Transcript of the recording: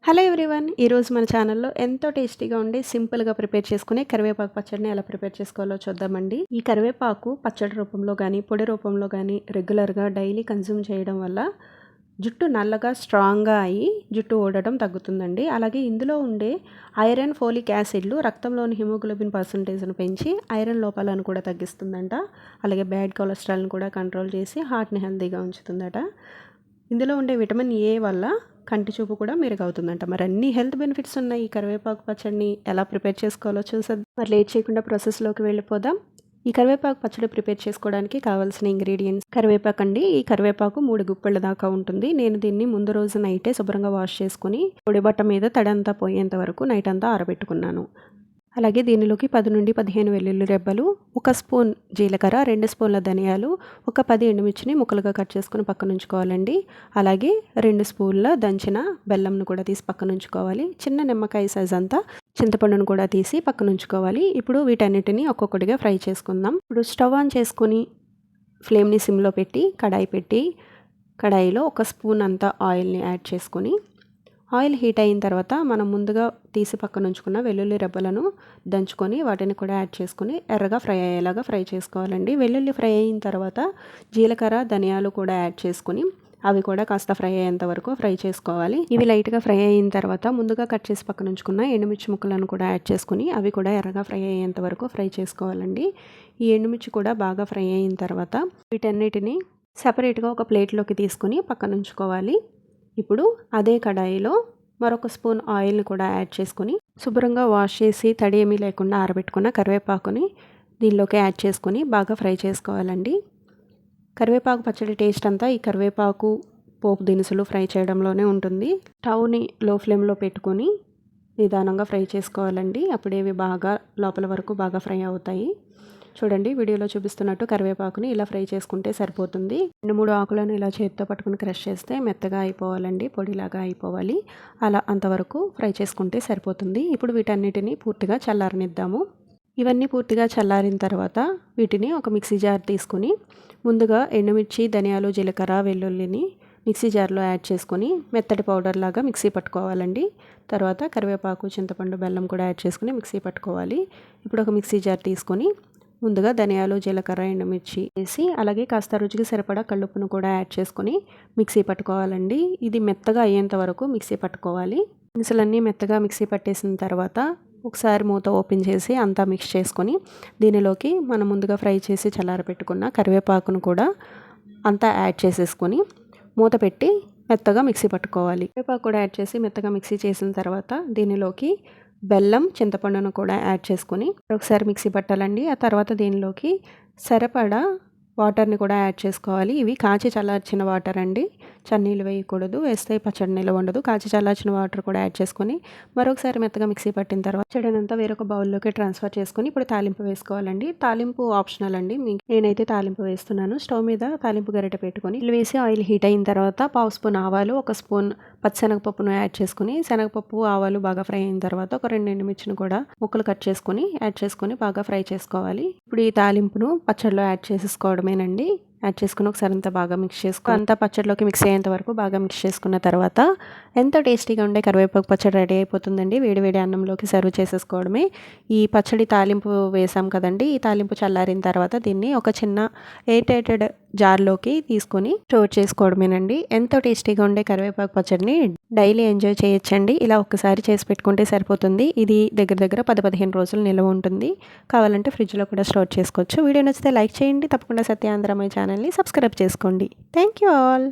Hello everyone, ఈరోజు మన ఛానల్లో ఎంతో టేస్టీగా ఉండి సింపుల్గా ప్రిపేర్ చేసుకునే కరివేపాకు పచ్చడిని ఎలా ప్రిపేర్ చేసుకోవాలో చూద్దామండి. ఈ కరివేపాకు పచ్చడి రూపంలో కానీ పొడి రూపంలో కానీ రెగ్యులర్గా డైలీ కన్జ్యూమ్ చేయడం వల్ల జుట్టు నల్లగా స్ట్రాంగ్గా అయ్యి జుట్టు ఊడటం తగ్గుతుందండి. అలాగే ఇందులో ఉండే ఐరన్, ఫోలిక్ యాసిడ్లు రక్తంలోని హిమోగ్లోబిన్ పర్సంటేజ్ను పెంచి ఐరన్ లోపాలను కూడా తగ్గిస్తుందంట. అలాగే బ్యాడ్ కొలెస్ట్రాల్ని కూడా కంట్రోల్ చేసి హార్ట్ని హెల్తీగా ఉంచుతుందట. ఇందులో ఉండే విటమిన్ ఏ వల్ల కంటి చూపు కూడా మెరుగవుతుందంట. మరి అన్ని హెల్త్ బెనిఫిట్స్ ఉన్నాయి ఈ కరివేపాకు పచ్చడిని ఎలా ప్రిపేర్ చేసుకోవాలో చూసేద్దాం. మరి లేట్ చేయకుండా ప్రాసెస్లోకి వెళ్ళిపోదాం. ఈ కరివేపాకు పచ్చడి ప్రిపేర్ చేసుకోవడానికి కావాల్సిన ఇంగ్రీడియంట్స్ కరివేపాకు అండి. ఈ కరివేపాకు 3 గుప్పెళ్ళ దాకా ఉంటుంది. నేను దీన్ని ముందు రోజు నైటే శుభ్రంగా వాష్ చేసుకుని పొడి బట్ట మీద తడంతా పోయేంత వరకు నైట్ అంతా ఆరబెట్టుకున్నాను. అలాగే దీనిలోకి 10 నుండి 15 వెల్లుల్లి రెబ్బలు, 1 స్పూన్ జీలకర్ర, 2 స్పూన్ల ధనియాలు, ఒక 10 ఎండుమిర్చిని ముక్కలుగా కట్ చేసుకుని పక్కన ఉంచుకోవాలండి. అలాగే 2 స్పూన్ల దంచిన బెల్లంను కూడా తీసి పక్కన ఉంచుకోవాలి. చిన్న నిమ్మకాయ సైజ్ అంతా చింతపండును కూడా తీసి పక్కన ఉంచుకోవాలి. ఇప్పుడు వీటన్నిటిని ఒక్కొక్కటిగా ఫ్రై చేసుకుందాం. ఇప్పుడు స్టవ్ ఆన్ చేసుకుని ఫ్లేమ్ని సిమ్లో పెట్టి కడాయిలో 1 స్పూన్ అంతా ఆయిల్ని యాడ్ చేసుకొని ఆయిల్ హీట్ అయిన తర్వాత మనం ముందుగా తీసి పక్కన ఉంచుకున్న వెల్లుల్లి రెబ్బలను దంచుకొని వాటిని కూడా యాడ్ చేసుకుని ఎర్రగా ఫ్రై అయ్యేలాగా ఫ్రై చేసుకోవాలండి. వెల్లుల్లి ఫ్రై అయిన తర్వాత జీలకర్ర, ధనియాలు కూడా యాడ్ చేసుకుని అవి కూడా కాస్త ఫ్రై అయ్యేంత వరకు ఫ్రై చేసుకోవాలి. ఇవి లైట్గా ఫ్రై అయిన తర్వాత ముందుగా కట్ చేసి పక్కన ఉంచుకున్న ఎండుమిర్చి ముక్కలను కూడా యాడ్ చేసుకుని అవి కూడా ఎర్రగా ఫ్రై అయ్యేంత వరకు ఫ్రై చేసుకోవాలండి. ఈ ఎండుమిర్చి కూడా బాగా ఫ్రై అయిన తర్వాత వీటన్నిటిని సపరేట్గా ఒక ప్లేట్లోకి తీసుకుని పక్కన ఉంచుకోవాలి. ఇప్పుడు అదే కడాయిలో మరొక స్పూన్ ఆయిల్ని కూడా యాడ్ చేసుకొని శుభ్రంగా వాష్ చేసి తడి ఏమీ లేకుండా ఆరబెట్టుకున్న కరివేపాకుని దీనిలోకి యాడ్ చేసుకొని బాగా ఫ్రై చేసుకోవాలండి. కరివేపాకు పచ్చడి టేస్ట్ అంతా ఈ కరివేపాకు పోపు దినుసులు ఫ్రై చేయడంలోనే ఉంటుంది. స్టవ్ని లో ఫ్లేమ్లో పెట్టుకొని నిదానంగా ఫ్రై చేసుకోవాలండి. అప్పుడేవి బాగా లోపల వరకు బాగా ఫ్రై అవుతాయి. చూడండి, వీడియోలో చూపిస్తున్నట్టు కరివేపాకుని ఇలా ఫ్రై చేసుకుంటే సరిపోతుంది. 2-3 ఆకులను ఇలా చేతితో పట్టుకుని క్రష్ చేస్తే మెత్తగా అయిపోవాలండి, పొడిలాగా అయిపోవాలి. అలా అంతవరకు ఫ్రై చేసుకుంటే సరిపోతుంది. ఇప్పుడు వీటన్నిటిని పూర్తిగా చల్లారనిద్దాము. ఇవన్నీ పూర్తిగా చల్లారిన తర్వాత వీటిని ఒక మిక్సీ జార్ తీసుకుని ముందుగా ఎండుమిర్చి, ధనియాలు, జీలకర్ర, వెల్లుల్లిని మిక్సీ జార్లో యాడ్ చేసుకొని మెత్తటి పౌడర్ లాగా మిక్సీ పట్టుకోవాలండి. తర్వాత కరివేపాకు, చింతపండు, బెల్లం కూడా యాడ్ చేసుకుని మిక్సీ పట్టుకోవాలి. ఇప్పుడు ఒక మిక్సీ జార్ తీసుకొని ముందుగా ధనియాలు, జీలకర్ర, ఎండుమిర్చి వేసి అలాగే కాస్త రుచికి సరిపడా కల్లుప్పును కూడా యాడ్ చేసుకొని మిక్సీ పట్టుకోవాలండి. ఇది మెత్తగా అయ్యేంత వరకు మిక్సీ పట్టుకోవాలి. దినుసులన్నీ మెత్తగా మిక్సీ పట్టేసిన తర్వాత ఒకసారి మూత ఓపెన్ చేసి అంతా మిక్స్ చేసుకొని దీనిలోకి మనం ముందుగా ఫ్రై చేసి చల్లారబెట్టుకున్న కరివేపాకును కూడా అంతా యాడ్ చేసేసుకొని మూత పెట్టి మెత్తగా మిక్సీ పట్టుకోవాలి. కరివేపాకు కూడా యాడ్ చేసి మెత్తగా మిక్సీ చేసిన తర్వాత దీనిలోకి బెల్లం, చింతపండును కూడా యాడ్ చేసుకొని ఒకసారి మిక్సీ పట్టాలండి. ఆ తర్వాత దీనిలోకి సరిపడా వాటర్ని కూడా యాడ్ చేసుకోవాలి. ఇవి కాచి చల్లార్చిన వాటర్ అండి, చన్నీళ్ళు వేయకూడదు, వేస్తే పచ్చడి నిలవ ఉండదు. కాచి చల్లార్చిన వాటర్ కూడా యాడ్ చేసుకొని మరొకసారి మెత్తగా మిక్సీ పట్టిన తర్వాత పచ్చడినంతా వేరొక బౌల్లోకి ట్రాన్స్ఫర్ చేసుకొని ఇప్పుడు తాలింపు వేసుకోవాలండి. తాలింపు ఆప్షనల్ అండి, నేనైతే తాలింపు వేస్తున్నాను. స్టవ్ మీద తాలింపు గరిటె పెట్టుకొని ఇల్లు వేసి ఆయిల్ హీట్ అయిన తర్వాత 1/2 స్పూన్ ఆవాలు, 1 స్పూన్ పచ్చిశనగపప్పును యాడ్ చేసుకుని శనగపప్పు, ఆవాలు బాగా ఫ్రై అయిన తర్వాత ఒక 2 ఎండుమిర్చిని కూడా ముక్కలు కట్ చేసుకుని యాడ్ చేసుకొని బాగా ఫ్రై చేసుకోవాలి. ఇప్పుడు ఈ తాలింపును పచ్చడిలో యాడ్ చేసుకోవడమేనండి. యాడ్ చేసుకుని ఒకసారి అంతా బాగా మిక్స్ చేసుకుని అంతా పచ్చడిలోకి మిక్స్ అయ్యేంత వరకు బాగా మిక్స్ చేసుకున్న తర్వాత ఎంతో టేస్టీగా ఉండే కరివేపాకు పచ్చడి రెడీ అయిపోతుందండి. వేడివేడి అన్నంలోకి సర్వ్ చేసేసుకోవడమే. ఈ పచ్చడి తాలింపు వేసాం కదండి, ఈ తాలింపు చల్లారిన తర్వాత దీన్ని ఒక చిన్న ఎయిర్టైటెడ్ జార్లోకి తీసుకొని స్టోర్ చేసుకోవడమేనండి. ఎంతో టేస్టీగా ఉండే కరివేపాకు పచ్చడిని డైలీ ఎంజాయ్ చేయొచ్చండి. ఇలా ఒక్కసారి చేసి పెట్టుకుంటే సరిపోతుంది. ఇది దగ్గర 10-15 రోజులు నిల్వ ఉంటుంది. కావాలంటే ఫ్రిడ్జ్లో కూడా స్టోర్ చేసుకోవచ్చు. వీడియో నచ్చితే లైక్ చేయండి. తప్పకుండా సత్యాంధ్రమై ఛానల్ని సబ్స్క్రైబ్ చేసుకోండి. Thank you all.